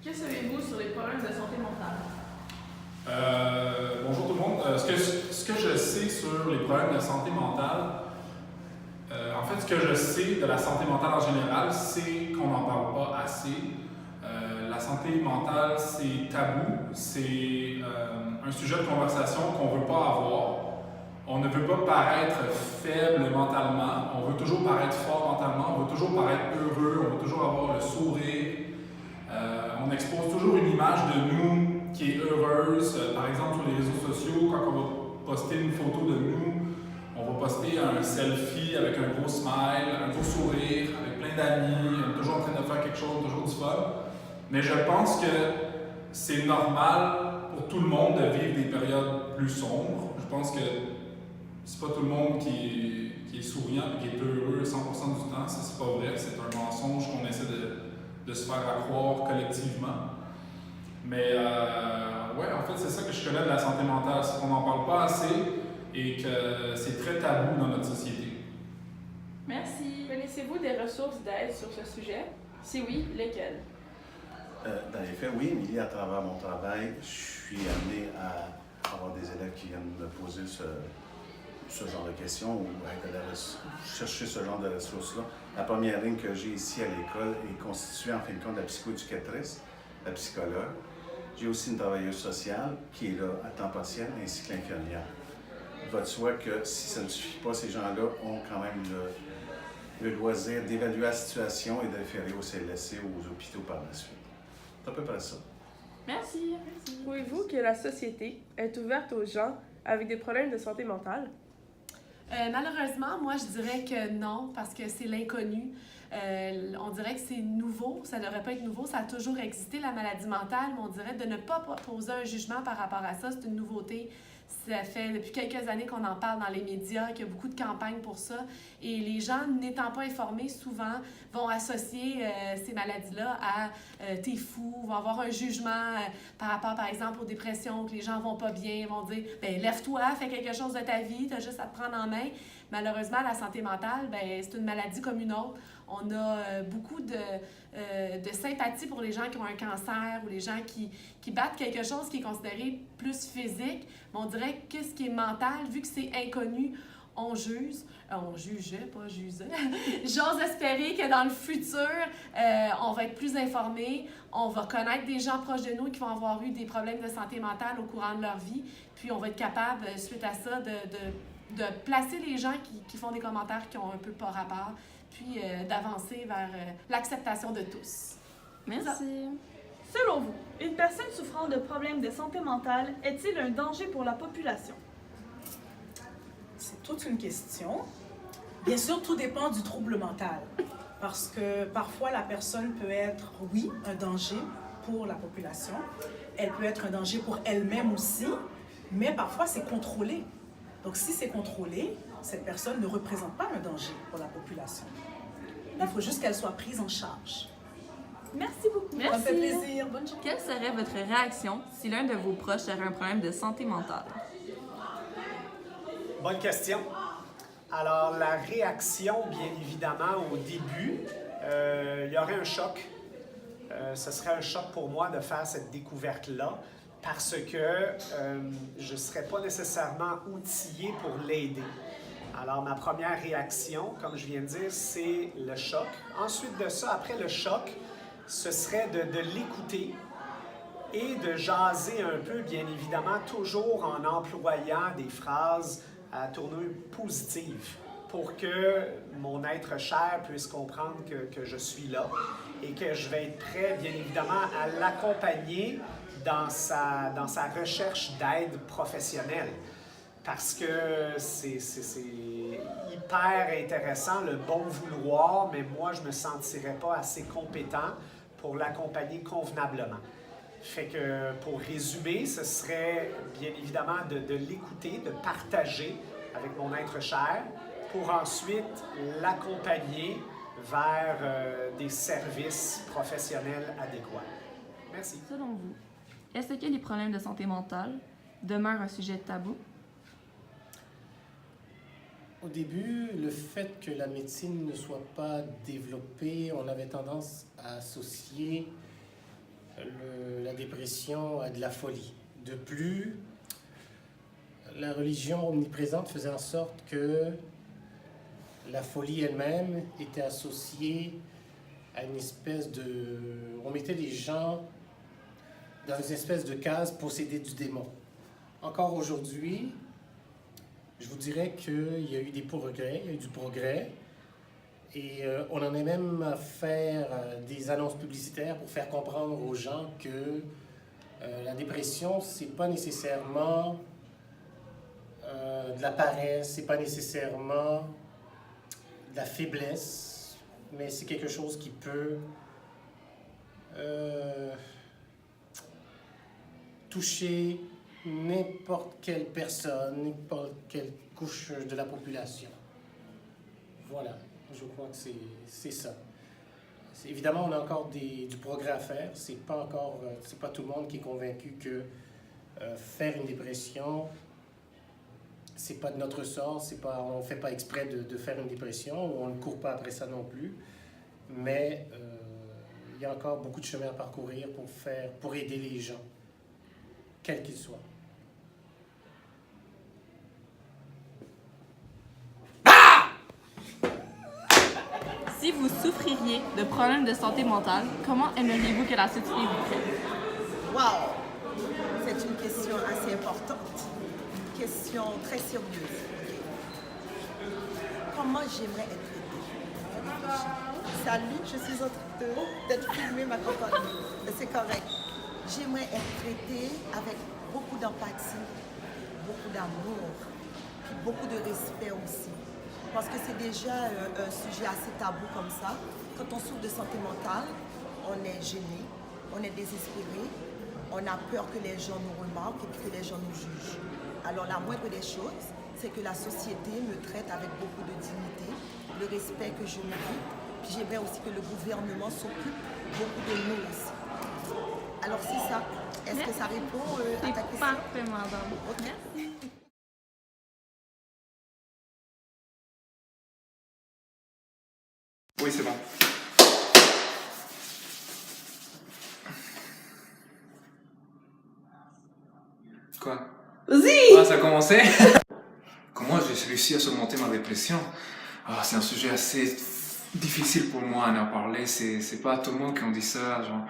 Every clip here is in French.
Que savez-vous sur les problèmes de santé mentale? Bonjour tout le monde. Ce que je sais sur les problèmes de santé mentale, en fait, ce que je sais de la santé mentale en général, c'est qu'on n'en parle pas assez. La santé mentale, c'est tabou, c'est un sujet de conversation qu'on ne veut pas avoir. On ne veut pas paraître faible mentalement, on veut toujours paraître fort mentalement, on veut toujours paraître heureux, on veut toujours avoir le sourire. On expose toujours une image de nous qui est heureuse. Par exemple, sur les réseaux sociaux, quand on va poster une photo de nous, on va poster un selfie avec un gros smile, un gros sourire, avec plein d'amis, toujours en train de faire quelque chose, toujours du fun. Mais je pense que c'est normal pour tout le monde de vivre des périodes plus sombres. Je pense que c'est pas tout le monde qui est souriant et qui est heureux 100% du temps. Ça, c'est pas vrai. C'est un mensonge qu'on essaie de se faire croire collectivement. Mais ouais, en fait, c'est ça que je connais de la santé mentale, c'est qu'on n'en parle pas assez et que c'est très tabou dans notre société. Merci. Connaissez-vous des ressources d'aide sur ce sujet? Si oui, lesquelles? Dans les faits, oui, Émilie, à travers mon travail, je suis amené à avoir des élèves qui viennent me poser ce genre de questions ou chercher ce genre de ressources-là. La première ligne que j'ai ici à l'école est constituée en fin de compte de la psychoéducatrice, la psychologue. J'ai aussi une travailleuse sociale qui est là à temps partiel, ainsi que l'infirmière. Il va de soi que si ça ne suffit pas, ces gens-là ont quand même le loisir d'évaluer la situation et de référer au CLSC ou aux hôpitaux par la suite. C'est à peu près ça. Merci. Trouvez-vous que la société est ouverte aux gens avec des problèmes de santé mentale? Malheureusement, moi, je dirais que non, parce que c'est l'inconnu. On dirait que c'est nouveau, ça ne devrait pas être nouveau, ça a toujours existé, la maladie mentale, mais on dirait de ne pas poser un jugement par rapport à ça, c'est une nouveauté. Ça fait depuis quelques années qu'on en parle dans les médias, qu'il y a beaucoup de campagnes pour ça. Et les gens, n'étant pas informés, souvent vont associer ces maladies-là à t'es fou, vont avoir un jugement par rapport, par exemple, aux dépressions, que les gens vont pas bien, vont dire ben lève-toi, fais quelque chose de ta vie, tu as juste à te prendre en main. Malheureusement, la santé mentale, ben c'est une maladie comme une autre. On a beaucoup de sympathie pour les gens qui ont un cancer ou les gens qui battent quelque chose qui est considéré plus physique. Mais on dirait que ce qui est mental, vu que c'est inconnu, on juge. On jugeait, pas jugeait. J'ose espérer que dans le futur, on va être plus informés, on va connaître des gens proches de nous qui vont avoir eu des problèmes de santé mentale au courant de leur vie, puis on va être capable, suite à ça, de placer les gens qui font des commentaires qui ont un peu pas rapport, puis d'avancer vers l'acceptation de tous. Merci. Selon vous, une personne souffrant de problèmes de santé mentale est-il un danger pour la population? C'est toute une question. Bien sûr, tout dépend du trouble mental. Parce que parfois, la personne peut être, oui, un danger pour la population. Elle peut être un danger pour elle-même aussi, mais parfois, c'est contrôlé. Donc, si c'est contrôlé, cette personne ne représente pas un danger pour la population. Il faut juste qu'elle soit prise en charge. Merci beaucoup. Merci. Ça me fait plaisir. Bonne journée. Quelle serait votre réaction si l'un de vos proches aurait un problème de santé mentale? Bonne question. Alors, la réaction, bien évidemment, au début, il y aurait un choc. Ce serait un choc pour moi de faire cette découverte-là parce que je ne serais pas nécessairement outillé pour l'aider. Alors, ma première réaction, comme je viens de dire, c'est le choc. Ensuite de ça, après le choc, ce serait de l'écouter et de jaser un peu, bien évidemment, toujours en employant des phrases à tournure positive pour que mon être cher puisse comprendre que je suis là et que je vais être prêt, bien évidemment, à l'accompagner dans sa recherche d'aide professionnelle. Parce que c'est hyper intéressant, le bon vouloir, mais moi, je ne me sentirais pas assez compétent pour l'accompagner convenablement. Fait que, pour résumer, ce serait bien évidemment de l'écouter, de partager avec mon être cher, pour ensuite l'accompagner vers des services professionnels adéquats. Merci. Selon vous, est-ce que les problèmes de santé mentale demeurent un sujet tabou? Au début, le fait que la médecine ne soit pas développée, on avait tendance à associer la dépression à de la folie. De plus, la religion omniprésente faisait en sorte que la folie elle-même était associée à une espèce de... On mettait les gens dans une espèce de case possédée du démon. Encore aujourd'hui, je vous dirais qu'il y a eu des progrès, il y a eu du progrès. Et on en est même à faire des annonces publicitaires pour faire comprendre aux gens que la dépression, c'est pas nécessairement de la paresse, c'est pas nécessairement de la faiblesse, mais c'est quelque chose qui peut toucher n'importe quelle personne, n'importe quelle couche de la population. Voilà, je crois que c'est ça. Évidemment, on a encore du progrès à faire. C'est pas tout le monde qui est convaincu que faire une dépression, c'est pas de notre sort, on fait pas exprès de faire une dépression, ou on ne court pas après ça non plus. Mais il y a encore beaucoup de chemin à parcourir pour aider les gens, quels qu'ils soient. Si vous souffririez de problèmes de santé mentale, comment aimeriez-vous que la société vous traite? Wow! C'est une question assez importante. Une question très sérieuse. Comment j'aimerais être traitée? Salut, je suis en train d'être filmée, ma compagnie. C'est correct. J'aimerais être traitée avec beaucoup d'empathie, beaucoup d'amour, puis beaucoup de respect aussi. Parce que c'est déjà un sujet assez tabou comme ça. Quand on souffre de santé mentale, on est gêné, on est désespéré, on a peur que les gens nous remarquent et que les gens nous jugent. Alors la moindre des choses, c'est que la société me traite avec beaucoup de dignité, le respect que je mérite. Puis j'aimerais aussi que le gouvernement s'occupe beaucoup de nous aussi. Alors c'est ça. Est-ce que ça répond à ta question? Parfait, madame. Okay. Merci. Oui, c'est bon. Quoi? Vas-y! Ah, ça a commencé? Comment j'ai réussi à surmonter ma dépression? Ah, c'est un sujet assez difficile pour moi à en parler. C'est pas tout le monde qui en dit ça, genre.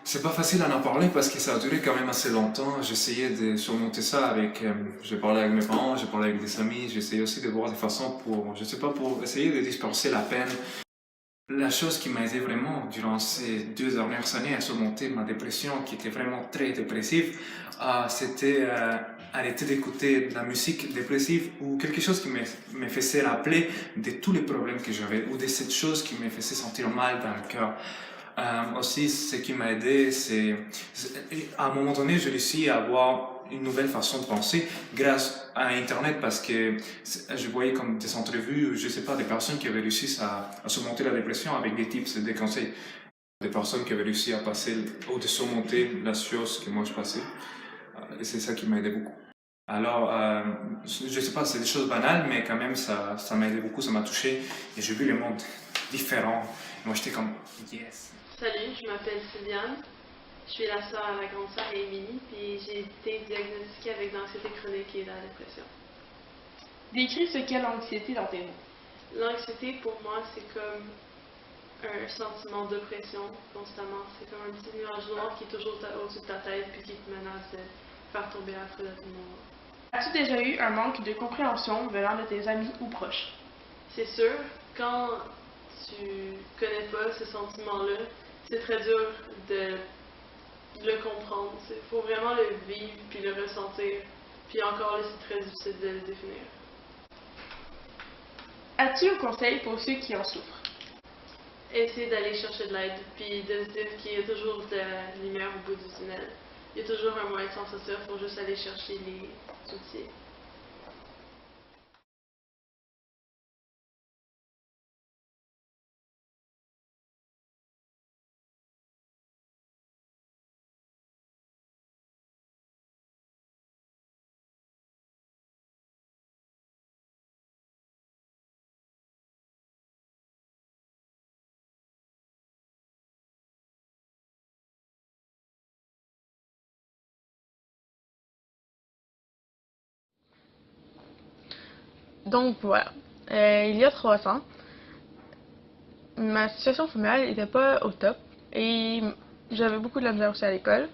C'est pas facile à en parler parce que ça a duré quand même assez longtemps. J'essayais de surmonter ça avec... j'ai parlé avec mes parents, j'ai parlé avec des amis, j'essayais aussi de voir des façons pour, je sais pas, pour essayer de disperser la peine. La chose qui m'a aidé vraiment durant ces 2 dernières années à surmonter ma dépression, qui était vraiment très dépressive, c'était arrêter d'écouter de la musique dépressive ou quelque chose qui me faisait rappeler de tous les problèmes que j'avais ou de cette chose qui me faisait sentir mal dans le cœur. Aussi, ce qui m'a aidé, c'est à un moment donné, j'ai réussi à avoir une nouvelle façon de penser grâce à Internet parce que je voyais comme des entrevues, je sais pas, des personnes qui avaient réussi à surmonter la dépression avec des tips et des conseils. Des personnes qui avaient réussi à passer ou de surmonter la chose que moi je passais. Et c'est ça qui m'a aidé beaucoup. Alors, je sais pas, c'est des choses banales, mais quand même, ça m'a aidé beaucoup, ça m'a touché. Et j'ai vu le monde différent. Moi, j'étais comme, yes. Salut, je m'appelle Sylviane. Je suis la sœur à la grande sœur Émilie, puis j'ai été diagnostiquée avec l'anxiété chronique et la dépression. Décris ce qu'est l'anxiété dans tes mots. L'anxiété, pour moi, c'est comme un sentiment d'oppression constamment. C'est comme un petit nuage noir qui est toujours au-dessus de ta tête puis qui te menace de faire tomber à feu à tout moment. As-tu déjà eu un manque de compréhension venant de tes amis ou proches? C'est sûr, quand tu connais pas ce sentiment-là, c'est très dur de le comprendre. Il faut vraiment le vivre puis le ressentir. Puis encore là, c'est très difficile de le définir. As-tu un conseil pour ceux qui en souffrent? Essayer d'aller chercher de l'aide, puis de se dire qu'il y a toujours de la lumière au bout du tunnel. Il y a toujours un moyen de s'en sortir, il faut juste aller chercher les outils. Donc voilà, il y a 3 ans, ma situation familiale n'était pas au top et j'avais beaucoup de la misère aussi à l'école,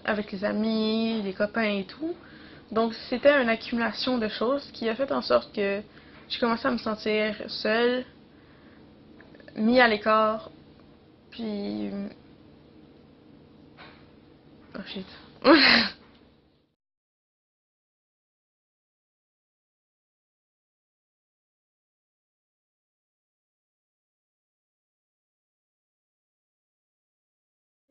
avec les amis, les copains et tout. Donc c'était une accumulation de choses qui a fait en sorte que j'ai commencé à me sentir seule, mis à l'écart, puis... Oh shit.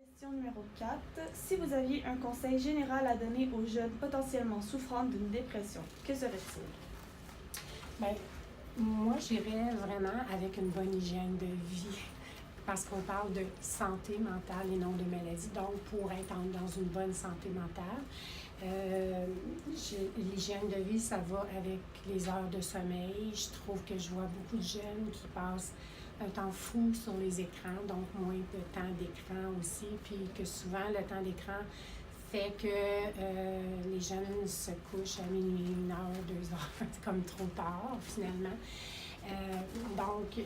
Question numéro 4. Si vous aviez un conseil général à donner aux jeunes potentiellement souffrant d'une dépression, que serait-il? Bien, moi, j'irais vraiment avec une bonne hygiène de vie parce qu'on parle de santé mentale et non de maladie. Donc, pour être dans une bonne santé mentale, l'hygiène de vie, ça va avec les heures de sommeil. Je trouve que je vois beaucoup de jeunes qui passent un temps fou sur les écrans, donc moins de temps d'écran aussi, puis que souvent le temps d'écran fait que les jeunes se couchent à minuit, 1 heure, 2 heures, c'est comme trop tard finalement. Donc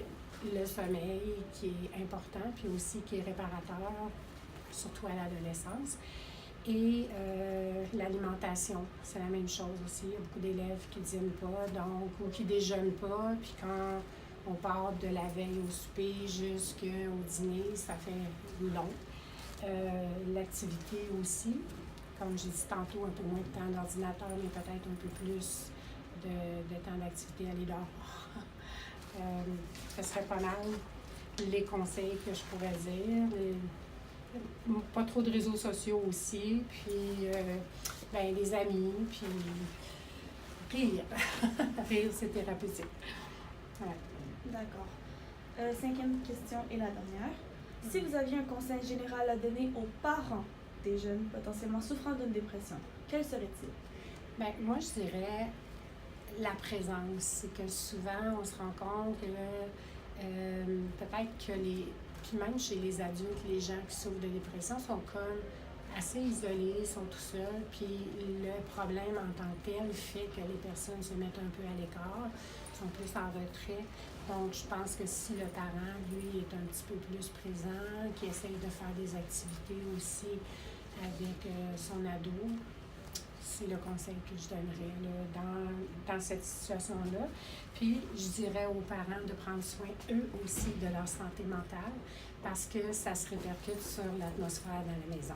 le sommeil qui est important, puis aussi qui est réparateur, surtout à l'adolescence. Et l'alimentation, c'est la même chose aussi. Il y a beaucoup d'élèves qui ne dînent pas, donc, ou qui ne déjeunent pas, puis quand on part de la veille au souper jusqu'au dîner, ça fait long. L'activité aussi, comme j'ai dit tantôt, un peu moins de temps d'ordinateur, mais peut-être un peu plus de temps d'activité, aller dehors. Ce serait pas mal les conseils que je pourrais dire. Pas trop de réseaux sociaux aussi, puis ben, les amis, puis rire. Rire, c'est thérapeutique. Ouais. D'accord. 5e question et la dernière. Si vous aviez un conseil général à donner aux parents des jeunes potentiellement souffrant d'une dépression, quel serait-il? Bien, moi, je dirais la présence. C'est que souvent, on se rend compte que peut-être que puis même chez les adultes, les gens qui souffrent de dépression sont comme assez isolés, sont tout seuls, puis le problème en tant que tel fait que les personnes se mettent un peu à l'écart, sont plus en retrait. Donc, je pense que si le parent, lui, est un petit peu plus présent, qui essaye de faire des activités aussi avec son ado, c'est le conseil que je donnerais là, dans cette situation-là. Puis, je dirais aux parents de prendre soin, eux aussi, de leur santé mentale, parce que ça se répercute sur l'atmosphère dans la maison.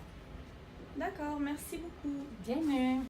D'accord, merci beaucoup. Bienvenue.